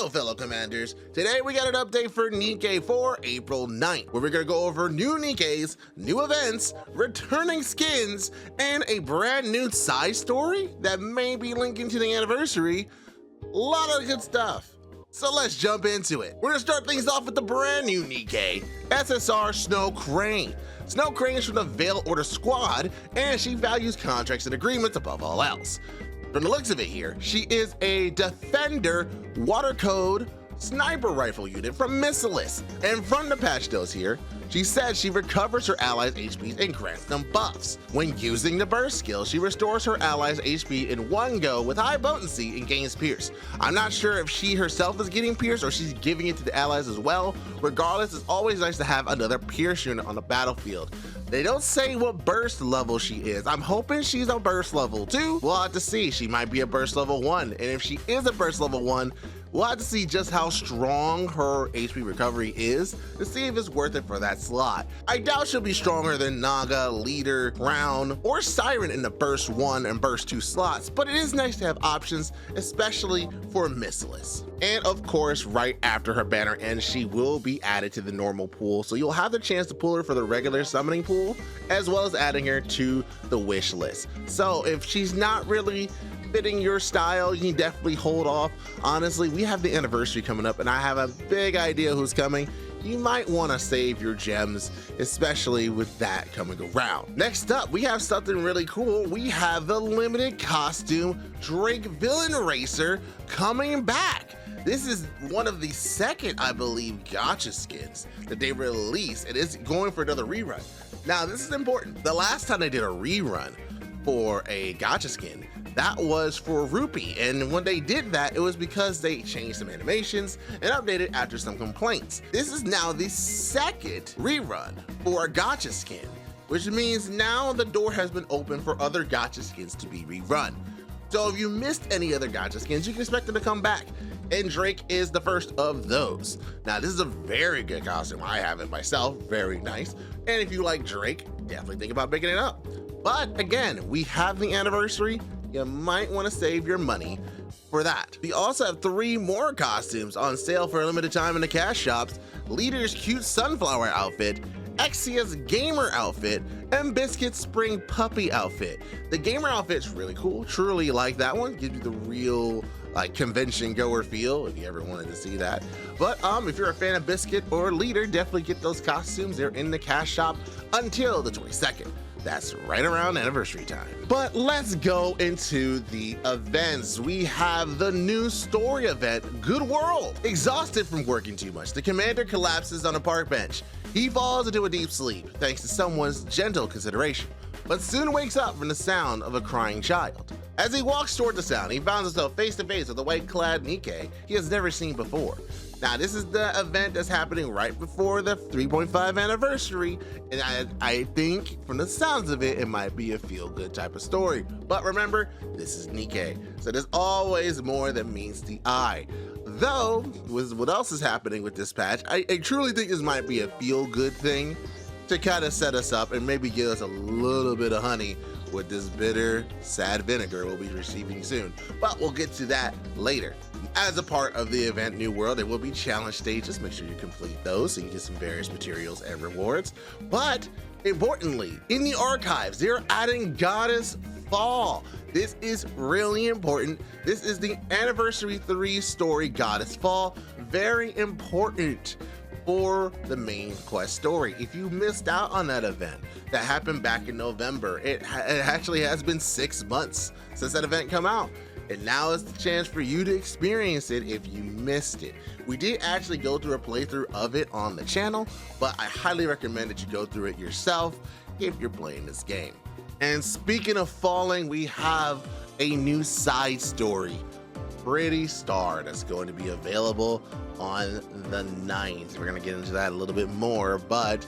Hello fellow commanders, today we got an update for NIKKE for April 9th, where we're gonna go over new NIKKEs, new events, returning skins, and a brand new side story that may be linking to the anniversary. A lot of good stuff. So let's jump into it. We're gonna start things off with the brand new NIKKE, SSR Snow Crane. Snow Crane is from the Veil Order Squad, and she values contracts and agreements above all else. From the looks of it here, she is a Defender Water Code sniper rifle unit from Missilus. And from the patch notes here, she says she recovers her allies' HPs and grants them buffs. When using the burst skill, she restores her allies' HP in one go with high potency and gains pierce. I'm not sure if she herself is getting pierce or she's giving it to the allies as well. Regardless, it's always nice to have another pierce unit on the battlefield. They don't say what burst level she is. I'm hoping she's a burst level 2. We'll have to see. She might be a burst level 1. And if she is a burst level 1, we'll have to see just how strong her HP recovery is to see if it's worth it for that slot. I doubt she'll be stronger than Naga, Leader, Crown, or Siren in the burst 1 and burst 2 slots, but it is nice to have options, especially for Missilus. And of course, right after her banner ends, she will be added to the normal pool, so you'll have the chance to pull her for the regular summoning pool, as well as adding her to the wish list. So if she's not really fitting your style, you can definitely hold off. Honestly, we have the anniversary coming up and I have a big idea who's coming. You might want to save your gems, especially with that coming around. Next up, we have something really cool. We have the limited costume Drake Villain Racer coming back. This is one of the second, I believe, Gacha skins that they released, and it's going for another rerun. Now, this is important. The last time they did a rerun for a Gacha skin, that was for Rupee, and when they did that, it was because they changed some animations and updated after some complaints. This is now the second rerun for a Gacha skin, which means now the door has been open for other Gacha skins to be rerun. So if you missed any other Gacha skins, you can expect them to come back, and Drake is the first of those. Now, this is a very good costume. I have it myself, very nice. And if you like Drake, definitely think about picking it up. But again, we have the anniversary. You might want to save your money for that. We also have 3 more costumes on sale for a limited time in the cash shops: Leader's cute sunflower outfit, Exia's gamer outfit, and Biscuit's spring puppy outfit. The gamer outfit's really cool. Truly like that one. Gives you the real convention goer feel if you ever wanted to see that. But if you're a fan of Biscuit or Leader, definitely get those costumes. They're in the cash shop until the 22nd. That's right around anniversary time. But let's go into the events. We have the new story event, Good World. Exhausted from working too much, the commander collapses on a park bench. He falls into a deep sleep thanks to someone's gentle consideration, but soon wakes up from the sound of a crying child. As he walks toward the sound, he finds himself face to face with a white-clad NIKKE he has never seen before. Now, this is the event that's happening right before the 3.5 anniversary, and I think from the sounds of it, it might be a feel-good type of story. But remember, this is NIKKE, so there's always more than meets the eye. Though, with what else is happening with this patch, I truly think this might be a feel-good thing to kind of set us up and maybe give us a little bit of honey with this bitter, sad vinegar we'll be receiving soon. But we'll get to that later. As a part of the event New World, there will be challenge stages. Make sure you complete those so you can get some various materials and rewards. But importantly, in the archives, they're adding Goddess Fall. This is really important. This is the Anniversary 3 story, Goddess Fall. Very important for the main quest story. If you missed out on that event that happened back in November, it actually has been 6 months since that event come out. And now is the chance for you to experience it if you missed it. We did actually go through a playthrough of it on the channel, but I highly recommend that you go through it yourself if you're playing this game. And speaking of falling, we have a new side story, Pretty Star, that's going to be available on the 9th. We're going to get into that a little bit more, but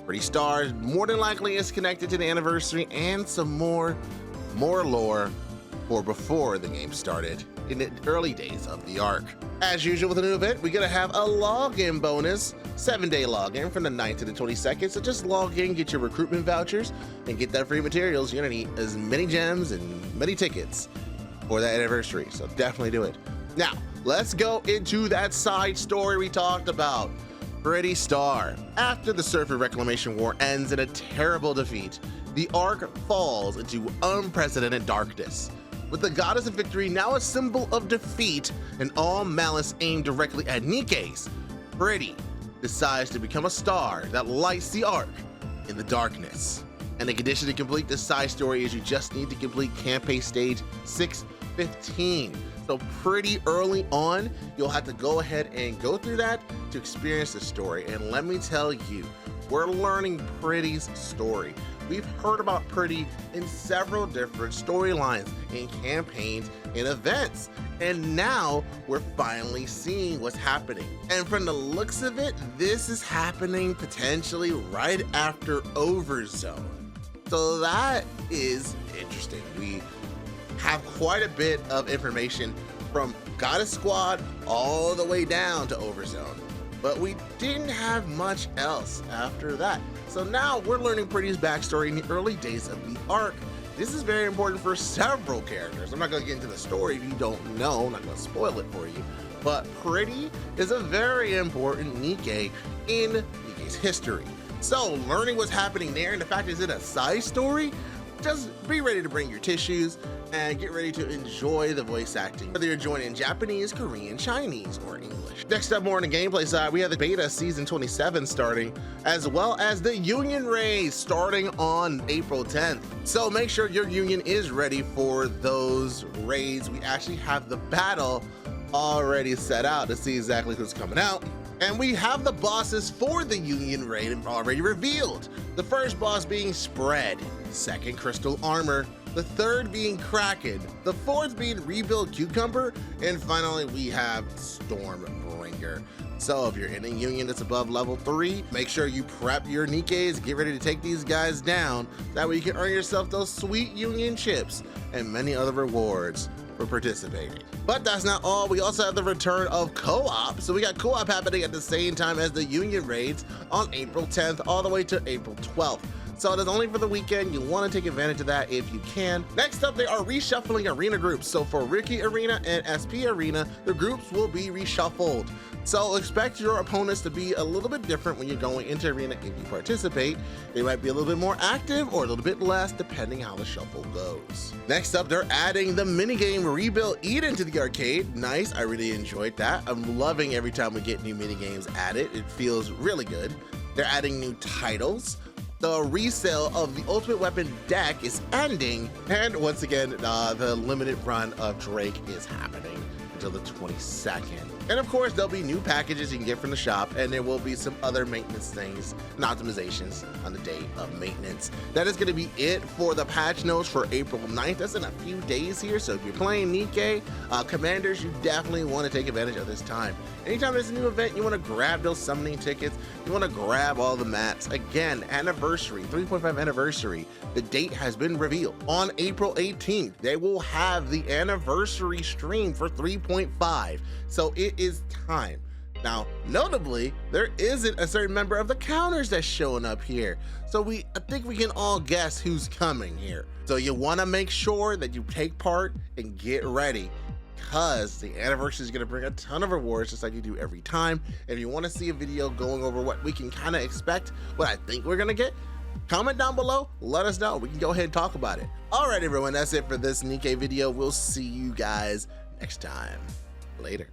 Pretty Star more than likely is connected to the anniversary and some more lore for before the game started in the early days of the arc. As usual with a new event, we're gonna have a login bonus, 7-day login from the 9th to the 22nd. So just log in, get your recruitment vouchers, and get that free materials. You're gonna need as many gems and many tickets for that anniversary. So definitely do it. Now, let's go into that side story we talked about. Pretty Star. After the Surfer Reclamation War ends in a terrible defeat, the Ark falls into unprecedented darkness, with the goddess of victory now a symbol of defeat and all malice aimed directly at NIKKE's. Pretty decides to become a star that lights the Ark in the darkness. And the condition to complete this side story is you just need to complete campaign stage 615. So pretty early on, you'll have to go ahead and go through that to experience the story. And let me tell you, we're learning Pretty's story. We've heard about Pretty in several different storylines, in campaigns, in events, and now we're finally seeing what's happening. And from the looks of it, this is happening potentially right after Overzone. So that is interesting. We have quite a bit of information from Goddess Squad all the way down to Overzone, but we didn't have much else after that. So now we're learning Pretty's backstory in the early days of the Ark. This is very important for several characters. I'm not going to get into the story if you don't know. I'm not going to spoil it for you. But Pretty is a very important Nikke in Nikke's history. So learning what's happening there, and the fact is it a side story, just be ready to bring your tissues and get ready to enjoy the voice acting, whether you're joining Japanese, Korean, Chinese, or English. Next up, more on the gameplay side, we have the beta season 27 starting, as well as the Union raids starting on April 10th. So make sure your Union is ready for those raids. We actually have the battle already set out to see exactly who's coming out. And we have the bosses for the Union raid already revealed. The first boss being Spread, second Crystal Armor, the third being Kraken, the fourth being Rebuild Cucumber, and finally we have Stormbringer. So if you're in a Union that's above level 3, make sure you prep your Nikkes, get ready to take these guys down. That way you can earn yourself those sweet Union chips and many other rewards for participating. But that's not all. We also have the return of co-op. So we got co-op happening at the same time as the Union raids on April 10th all the way to April 12th. So it is only for the weekend. You want to take advantage of that if you can. Next up, they are reshuffling arena groups. So for Rookie Arena and SP Arena, the groups will be reshuffled. So expect your opponents to be a little bit different when you're going into arena if you participate. They might be a little bit more active or a little bit less depending how the shuffle goes. Next up, they're adding the minigame Rebuild Eden to the arcade. Nice, I really enjoyed that. I'm loving every time we get new minigames added. It feels really good. They're adding new titles. The resale of the Ultimate Weapon deck is ending. And once again, the limited run of Drake is happening until the 22nd. And of course, there'll be new packages you can get from the shop, and there will be some other maintenance things and optimizations on the day of maintenance. That is going to be it for the patch notes for April 9th. That's in a few days here, so if you're playing Nikke, Commanders, you definitely want to take advantage of this time. Anytime there's a new event, you want to grab those summoning tickets, you want to grab all the mats. Again, anniversary, 3.5 anniversary. The date has been revealed. On April 18th, they will have the anniversary stream for 3.5. So it is time. Now, notably, there isn't a certain member of the counters that's showing up here. So I think we can all guess who's coming here. So you want to make sure that you take part and get ready, because the anniversary is going to bring a ton of rewards just like you do every time. And if you want to see a video going over what we can kind of expect, what I think we're going to get, comment down below, let us know. We can go ahead and talk about it. All right, everyone, that's it for this Nikke video. We'll see you guys next time. Later.